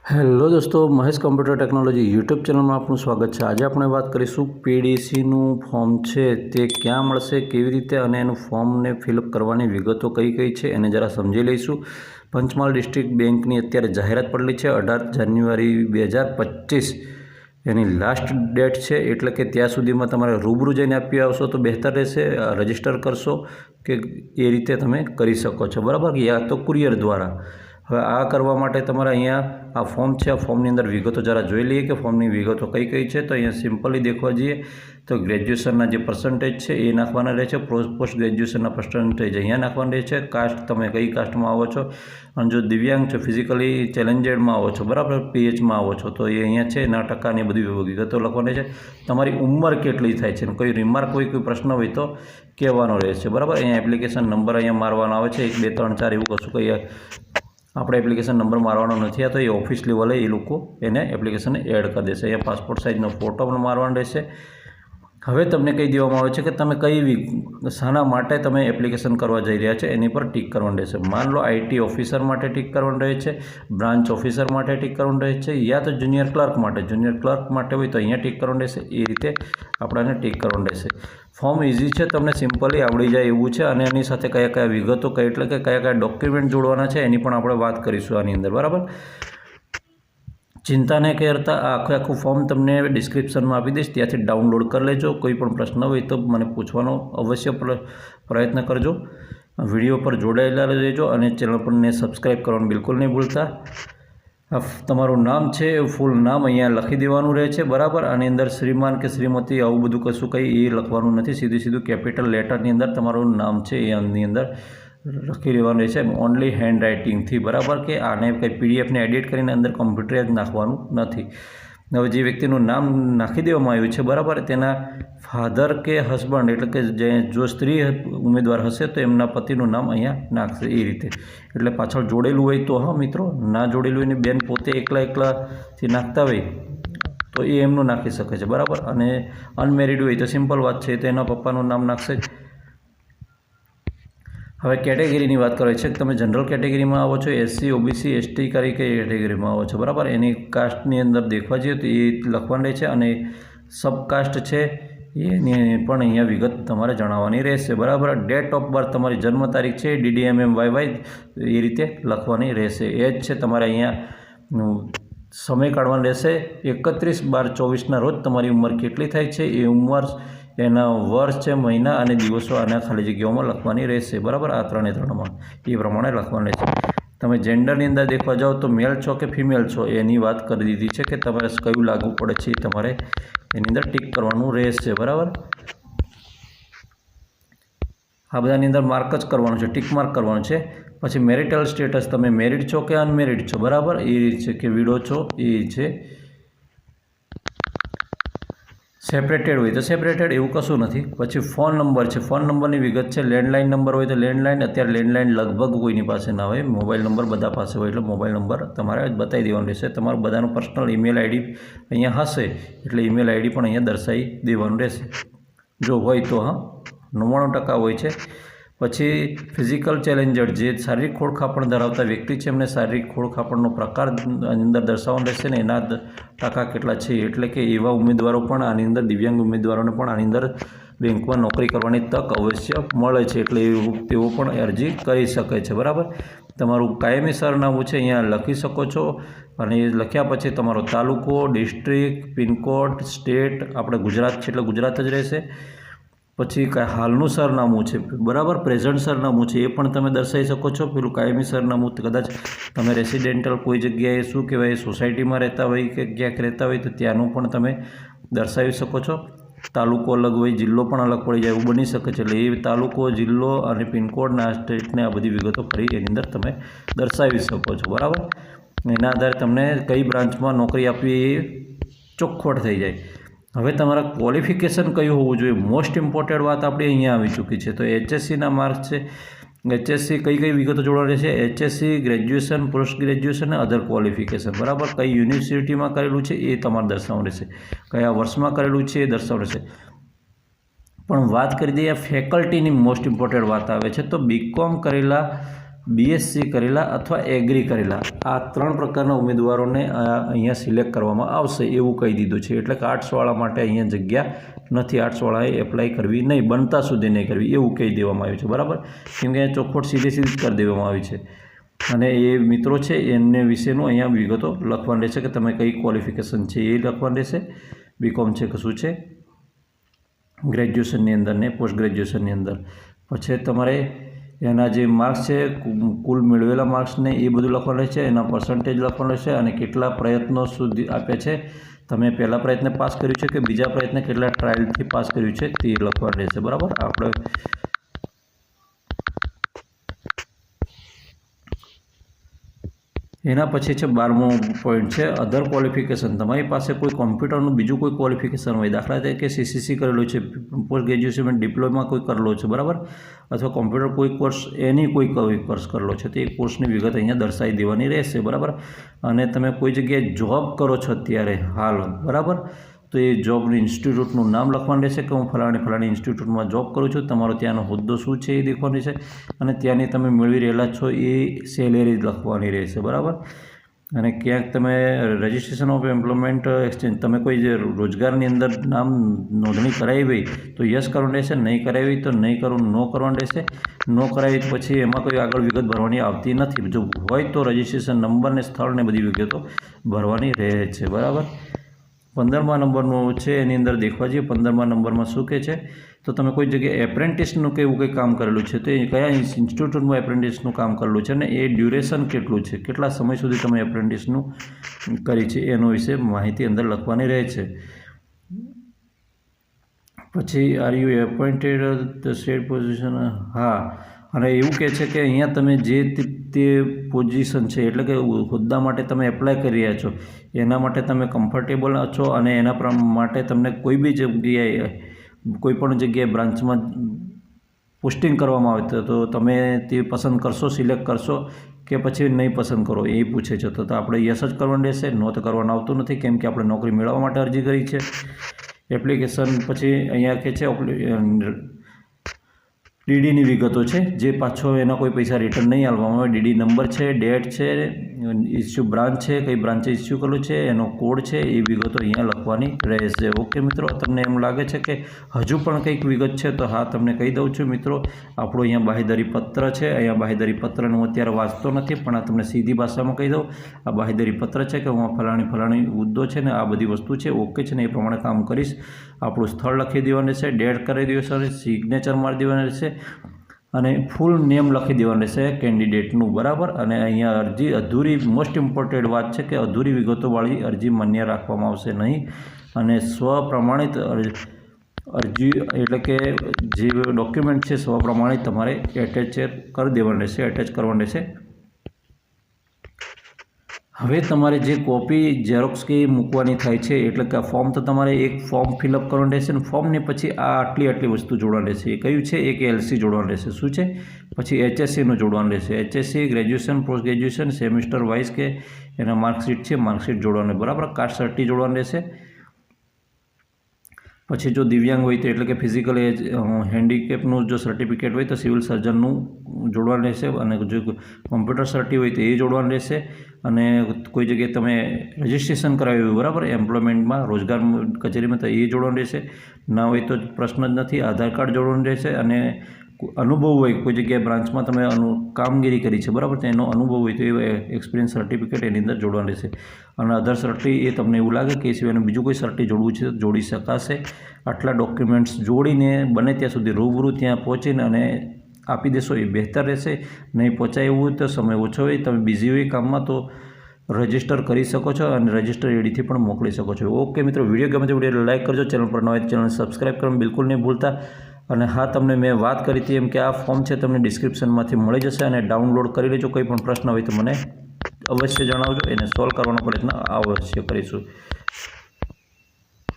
Hello દોસ્તો, Mahesh computer technology YouTube ચેનલમાં આપનું સ્વાગત છે। આજે આપણે વાત કરીશું પીડીસીનું ફોર્મ છે તે ક્યાં મળશે, કેવી રીતે અને એનું ફોર્મને ફિલઅપ કરવાની વિગતો કઈ કઈ છે એને જરા સમજી લઈશું। પંચમહાલ ડિસ્ટ્રિક્ટ બેંકની અત્યારે જાહેરાત પડેલી છે 18 જાન્યુઆરી 2025 એની લાસ્ટ ડેટ છે, એટલે કે ત્યાં સુધીમાં તમારે રૂબરૂ જઈને આપી આવશો તો બહેતર રહેશે। રજિસ્ટર કરશો કે એ રીતે તમે કરી શકો છો, બરાબર, યા તો કુરિયર દ્વારા। હવે આ કરવા માટે તમારે અહીંયા આ ફોર્મ છે, આ ફોર્મની અંદર વિગતો જરા જોઈ લઈએ કે ફોર્મની વિગતો કઈ કઈ છે। તો અહીંયા સિમ્પલી દેખવા જઈએ તો ગ્રેજ્યુએશનના જે પર્સન્ટેજ છે એ નાખવાના રહે છે, પોસ્ટ ગ્રેજ્યુએશનના પર્સન્ટેજ અહીંયા નાખવાના રહે છે, કાસ્ટ તમે કઈ કાસ્ટમાં આવો છો, અને જો દિવ્યાંગ છો, ફિઝિકલી ચેલેન્જેડમાં આવો છો, બરાબર, પીએચમાં આવો છો તો એ અહીંયા છે એના ટકાની બધી વિગતો લખવાની છે। તમારી ઉંમર કેટલી થાય છે, કોઈ રિમાર્ક હોય, કોઈ પ્રશ્ન હોય તો કહેવાનો રહેશે, બરાબર। અહીંયા એપ્લિકેશન નંબર અહીંયા મારવાનો આવે છે, 1 2 3 4 એવું કશું કંઈ આપણે એપ્લિકેશન નંબર મારવાનો નથી, આ તો એ ઓફિસ લેવલે એ લોકો એને એપ્લિકેશનને એડ કરી દેશે। અહીંયા પાસપોર્ટ સાઇઝનો ફોટો પણ મારવાનો રહેશે। હવે તમને કહી દેવામાં આવે છે કે તમે કઈ શાના માટે તમે એપ્લિકેશન કરવા જઈ રહ્યા છો એની પર ટીક કરવાનું રહેશે। માન લો આઈટી ઓફિસર માટે ટીક કરવાનું રહે છે, બ્રાન્ચ ઓફિસર માટે ટીક કરવાનું રહે છે, યા તો જુનિયર ક્લર્ક માટે હોય તો અહીંયા ટીક કરવાનું રહેશે। એ રીતે આપણને ટીક કરવાનું રહેશે। ફોર્મ ઇઝી છે, તમને સિમ્પલી આવડી જાય એવું છે, અને એની સાથે કયા કયા વિગતો એટલે કે કયા કયા ડોક્યુમેન્ટ જોડવાના છે એની પણ આપણે વાત કરીશું આની અંદર, બરાબર। ચિંતા નહીં કરતા, આ આખું ફોર્મ તમને ડિસ્ક્રિપ્શનમાં આપી દઈશ, ત્યાંથી ડાઉનલોડ કરી લેજો। કોઈ પણ પ્રશ્ન હોય તો મને પૂછવાનો અવશ્ય પ્રયત્ન કરજો। વિડીયો પર જોડાયેલા રહેજો અને ચેનલ પરને સબસ્ક્રાઈબ કરવાનું બિલકુલ નહીં ભૂલતા। તમારું નામ છે એ ફૂલ નામ અહીંયા લખી દેવાનું રહે છે, બરાબર। આની અંદર શ્રીમાન કે શ્રીમતી આવું બધું કશું કંઈ એ લખવાનું નથી, સીધું કેપિટલ લેટરની અંદર તમારું નામ છે એ આની અંદર લખી દેવાનું રહેશે, ઓનલી હેન્ડ રાઇટિંગથી, બરાબર, કે આને કંઈ પીડીએફને એડિટ કરીને અંદર કમ્પ્યુટરે જ નાખવાનું નથી। હવે જે વ્યક્તિનું નામ નાખી દેવામાં આવ્યું છે, બરાબર, તેના ફાધર કે હસબન્ડ એટલે કે જો સ્ત્રી ઉમેદવાર હશે તો એમના પતિનું નામ અહીંયા નાખશે એ રીતે, એટલે પાછળ જોડેલું હોય તો હા મિત્રો, ના જોડેલું હોય ને બેન પોતે એકલાથી નાખતા હોય તો એ એમનું નાખી શકે છે, બરાબર। અને અનમેરિડ હોય તો સિમ્પલ વાત છે, તો એના પપ્પાનું નામ નાખશે। હવે કેટેગરીની વાત કરે છે કે તમે જનરલ કેટેગરીમાં આવો છો, એસસી ઓબીસી એસટી કઈ કેટેગરીમાં આવો છો, બરાબર। એની કાસ્ટની અંદર દેખવા જઈએ તો એ લખવાનું રહે છે, અને સબકાસ્ટ છે એની પણ અહીંયા વિગત તમારે જણાવવાની રહેશે, બરાબર। ડેટ ઓફ બર્થ તમારી જન્મ તારીખ છે DDMMYY એ રીતે લખવાની રહેશે। એ જ છે તમારે અહીંયા સમય કાઢવાનો રહેશે, 31/12/24ના રોજ તમારી ઉંમર કેટલી થાય છે એ ઉંમર, એના વર્ષ છે, મહિના અને દિવસો આના ખાલી જગ્યાઓમાં લખવાની રહેશે, બરાબર। આ 3માં એ પ્રમાણે લખવાનું રહેશે। તમે જેન્ડરની અંદર દેખવા જાઓ તો મેલ છો કે ફિમેલ છો એની વાત કરી દીધી છે કે તમારે કયું લાગુ પડે છે એ તમારે એની અંદર ટીક કરવાનું રહેશે, બરાબર। આ બધાની અંદર માર્ક જ કરવાનું છે, ટીક માર્ક કરવાનું છે। પછી મેરિટલ સ્ટેટસ, તમે મેરિડ છો કે અનમેરિડ છો, બરાબર, એ છે કે વિડો છો એ છે। સેપરેટેડ હોય તો સેપરેટેડ, એવું કશું નથી। પછી ફોન નંબર છે, ફોન નંબરની વિગત છે। લેન્ડલાઇન નંબર હોય તો લેન્ડલાઇન, અત્યારે લેન્ડલાઇન લગભગ કોઈની પાસે ના હોય, મોબાઈલ નંબર બધા પાસે હોય, એટલે મોબાઈલ નંબર તમારે બતાવી દેવાનો રહેશે। તમારું બધાનું પર્સનલ ઈમેલ આઈડી અહીંયા હશે એટલે ઈમેલ આઈડી પણ અહીંયા દર્શાવી દેવાનું રહેશે, જો હોય તો, હા, 99% હોય છે। પછી ફિઝિકલ ચેલેન્જર, જે શારીરિક ખોડખાપણ ધરાવતા વ્યક્તિ છે એમને શારીરિક ખોડખાપણનો પ્રકાર અંદર દર્શાવવાનો રહેશે ને એના ટકા કેટલા છે, એટલે કે એવા ઉમેદવારો પણ આની અંદર, દિવ્યાંગ ઉમેદવારોને પણ આની અંદર બેંકમાં નોકરી કરવાની તક અવશ્ય મળે છે, એટલે તેઓ પણ અરજી કરી શકે છે, બરાબર। તમારું કાયમી સરનામું છે અહીંયા લખી શકો છો, અને એ લખ્યા પછી તમારો તાલુકો, ડિસ્ટ્રિક્ટ, પિનકોડ, સ્ટેટ, આપણે ગુજરાત છે એટલે ગુજરાત જ રહેશે। પછી હાલનું સરનામું છે, બરાબર, પ્રેઝન્ટ સરનામું છે એ પણ તમે દર્શાવી શકો છો। પેલું કાયમી સરનામું કદાચ તમે રેસિડેન્ટલ કોઈ જગ્યાએ શું કહેવાય સોસાયટીમાં રહેતા હોય કે ક્યાંક રહેતા હોય તો ત્યાંનું પણ તમે દર્શાવી શકો છો। તાલુકો અલગ હોય, જિલ્લો પણ અલગ પડી જાય એવું બની શકે છે, એટલે એ તાલુકો, જિલ્લો અને પિનકોડના સ્ટેટને આ બધી વિગતો ફરી એની અંદર તમે દર્શાવી શકો છો, બરાબર। એના આધારે તમને કઈ બ્રાન્ચમાં નોકરી આપવી એ ચોખ્ખવટ થઈ જાય। હવે તમારા ક્વોલિફિકેશન કયું હોવું જોઈએ, મોસ્ટ ઇમ્પોર્ટન્ટ વાત આપણી અહીંયા આવી ચૂકી છે। તો HSCના માર્ક્સ છે, HSC કઈ વિગતો જોડવાની રહેશે, HSC, ગ્રેજ્યુએશન, પોસ્ટ ગ્રેજ્યુએશન અને અધર ક્વોલિફિકેશન, બરાબર। કઈ યુનિવર્સિટીમાં કરેલું છે એ તમારે દર્શાવવાનું રહેશે, કયા વર્ષમાં કરેલું છે એ દર્શાવવાનું રહેશે। પણ વાત કરી દઈએ ફેકલ્ટીની મોસ્ટ ઇમ્પોર્ટન્ટ વાત આવે છે, તો BCom કરેલા BSc કરેલા અથવા એગ્રી કરેલા આ 3 પ્રકારના ઉમેદવારોને અહીંયા સિલેક્ટ કરવામાં આવશે એવું કહી દીધું છે. એટલે કે આર્ટ્સવાળા માટે અહીંયા જગ્યા નથી, આર્ટ્સવાળાએ એપ્લાય કરવી નહીં, બનતા સુધી નહીં કરવી એવું કહી દેવામાં આવ્યું છે. બરાબર, કેમ કે ચોખવટ સીધી જ કરી દેવામાં આવી છે. અને એ મિત્રો છે એમને વિશેનું અહીંયા વિગતો લખવાની રહેશે કે તમે કઈ ક્વોલિફિકેશન છે એ લખવાનું રહેશે. બીકોમ છે કે શું છે, ગ્રેજ્યુએશનની અંદર ને પોસ્ટ ગ્રેજ્યુએશનની અંદર. પછી તમારે એના જે માર્ક્સ છે, કુલ મેળવેલા માર્ક્સને એ બધું લખવાનું રહેશે, એના પર્સન્ટેજ લખવાનું રહેશે અને કેટલા પ્રયત્નો સુધી આપ્યા છે, તમે પહેલા પ્રયત્ને પાસ કર્યું છે કે બીજા પ્રયત્ને કેટલા ટ્રાયલથી પાસ કર્યું છે તે લખવાનું રહેશે. બરાબર, આપણે એના પછી છે 12મો પોઈન્ટ છે અધર ક્વોલિફિકેશન. તમારી પાસે કોઈ કોમ્પ્યુટરનું બીજું કોઈ ક્વોલિફિકેશન હોય, દાખલા તરીકે CCC કરેલું છે, પોસ્ટ ગ્રેજ્યુએશન ડિપ્લોમા કોઈ કરેલો છે, બરાબર, અથવા કોમ્પ્યુટર કોઈ કોર્સ કોઈ કોર્સ કરેલો છે, તો એ કોર્સની વિગત અહીંયા દર્શાવી દેવાની રહેશે. બરાબર, અને તમે કોઈ જગ્યાએ જોબ કરો છો અત્યારે હાલ, બરાબર, તો એ જોબની ઇન્સ્ટિટ્યૂટનું નામ લખવાનું રહેશે કે હું ફલાણી ઇન્સ્ટિટ્યૂટમાં જોબ કરું છું, તમારો ત્યાંનો હોદ્દો શું છે એ દેખવાનું છે, અને ત્યાંની તમે મેળવી રહેલા છો એ સેલેરી લખવાની રહેશે. બરાબર, અને ક્યાંક તમે રજિસ્ટ્રેશન ઓફ એમ્પ્લોયમેન્ટ એક્સચેન્જ, તમે કોઈ જે રોજગારની અંદર નામ નોંધણી કરાવી હોય તો યસ કરવાનું રહેશે, નહીં કરાવી તો નહીં કરવું, નો કરવાનું રહેશે. નો કરાવી પછી એમાં કોઈ આગળ વિગત ભરવાની આવતી નથી. જો હોય તો રજિસ્ટ્રેશન નંબર ને સ્થળ ને બધી વિગતો ભરવાની રહે છે. બરાબર, 15મા નંબરનું છે એની અંદર દેખવા જઈએ. 15મા નંબરમાં શું કહે છે, તો તમે કોઈ જગ્યાએ એપ્રેન્ટિસનું કે એવું કંઈ કામ કરેલું છે તો એ કયા ઇન્સ્ટિટ્યૂટમાં એપ્રેન્ટિસનું કામ કરેલું છે અને એ ડ્યુરેશન કેટલું છે, કેટલા સમય સુધી તમે એપ્રેન્ટિસનું કરી છે એનો વિશે માહિતી અંદર લખવાની રહે છે. પછી are you appointed the state position, હા, અને એવું કહે છે કે અહીંયા તમે જે તે પોઝિશન છે એટલે કે હોદ્દા માટે તમે એપ્લાય કરી રહ્યા છો એના માટે તમે કમ્ફર્ટેબલ છો અને એના માટે તમને કોઈ બી જગ્યાએ કોઈ પણ જગ્યાએ બ્રાન્ચમાં પોસ્ટિંગ કરવામાં આવે તો તમે તે પસંદ કરશો, સિલેક્ટ કરશો કે પછી નહીં પસંદ કરો એ પૂછે છે. તો આપણે યસ જ કરવાનું રહેશે, નો તો કરવાનું આવતું નથી કેમ કે આપણે નોકરી મેળવવા માટે અરજી કરી છે. એપ્લિકેશન પછી અહીંયા કહે છે ડીડીની વિગતો છે, જે પાછો એના કોઈ પૈસા રિટર્ન નહીં આપવામાં આવે. ડીડી નંબર છે, ડેટ છે, ઇસ્યુ બ્રાન્ચ છે, કઈ બ્રાન્ચે ઇસ્યુ કરેલું છે, એનો કોડ છે, એ વિગતો અહીંયા લખવાની રહેશે. ઓકે મિત્રો, તમને એમ લાગે છે કે હજુ પણ કંઈક વિગત છે તો હા તમને કહી દઉં છું મિત્રો, આપણો અહીંયા બાહેધરી પત્ર છે. અહીંયા બાહેધરી પત્રને હું અત્યારે વાંચતો નથી પણ આ તમને સીધી ભાષામાં કહી દઉં. આ બાહેધરી પત્ર છે કે હું ફલાણી મુદ્દો છે ને આ બધી વસ્તુ છે, ઓકે છે ને એ પ્રમાણે કામ કરીશ. આપણું સ્થળ લખી દેવાનું રહેશે, ડેટ કરી દેવાનું રહેશે, સિગ્નેચર મારી દેવાનું રહેશે અને ફૂલ નેમ લખી દેવાનું રહેશે કેન્ડિડેટનું. બરાબર, અને અહીંયા અરજી અધૂરી, મોસ્ટ ઇમ્પોર્ટન્ટ વાત છે કે અધૂરી વિગતોવાળી અરજી માન્ય રાખવામાં આવશે નહીં અને સ્વપ્રમાણિત અરજી એટલે કે જે ડોક્યુમેન્ટ છે સ્વપ્રમાણિત તમારે એટેચ કરી દેવાનું રહેશે, એટેચ કરવાનું રહેશે. હવે તમારે જે કોપી ઝેરોક્સ કે મૂકવાની થાય છે એટલે કે આ ફોર્મ તો તમારે એક ફોર્મ ફિલઅપ કરવાનું રહેશે અને ફોર્મની પછી આ આટલી વસ્તુ જોડવાની રહેશે. એ કયું છે, એક LC જોડવાનું રહેશે. શું છે, પછી HSCનું જોડવાનું રહેશે. HSC graduation, post graduation, semester wise કે એના માર્કશીટ છે, માર્કશીટ જોડવાનું. બરાબર, કાસ્ટ સર્ટી જોડવાનું રહેશે. પછી જો દિવ્યાંગ હોય તો એટલે કે ફિઝિકલ એજ હેન્ડીકેપનું જો સર્ટિફિકેટ હોય તો સિવિલ સર્જનનું જોડવાનું રહેશે અને જો કોમ્પ્યુટર સર્ટી હોય તો એ જોડવાનું રહેશે. અને કોઈ જગ્યાએ તમે રજિસ્ટ્રેશન કરાવ્યું હોય બરાબર એમ્પ્લોયમેન્ટમાં, રોજગાર કચેરીમાં, તો એ જોડવાનું રહેશે. ના હોય તો પ્રશ્ન જ નથી. આધાર કાર્ડ જોડવાનું રહેશે અને અનુભવ હોય કોઈ જગ્યાએ બ્રાન્ચમાં તમે કામગીરી કરી છે બરાબર, તો એનો અનુભવ હોય તો એ એક્સપિરિયન્સ સર્ટિફિકેટ એની અંદર જોડવાનું રહેશે. અને અધર સર્ટી એ તમને એવું લાગે કે એ સિવાયનું બીજું કોઈ સર્ટી જોડવું છે તો જોડી શકાશે. આટલા ડોક્યુમેન્ટ્સ જોડીને બને ત્યાં સુધી રૂબરૂ ત્યાં પહોંચીને અને આપી દેશો એ બહેતર રહેશે. નહીં પહોંચાય એવું તો સમય ઓછો હોય, તમે બિઝી હોય કામમાં તો રજિસ્ટર કરી શકો છો અને રજિસ્ટર એડીથી પણ મોકલી શકો છો. ઓકે મિત્રો, વિડીયો ગમે તો વિડીયો લાઇક કરજો, ચેનલ પર નવા ચેનલ સબસ્ક્રાઈબ કરવાનું બિલકુલ નહીં ભૂલતા. અને હા, તમને મેં વાત કરી હતી એમ કે આ ફોર્મ છે તમને ડિસ્ક્રિપ્શનમાંથી મળી જશે અને ડાઉનલોડ કરી લેજો. કોઈ પણ પ્રશ્ન હોય તો મને અવશ્ય જણાવજો, એને સોલ્વ કરવાનો પ્રયત્ન અવશ્ય કરીશું.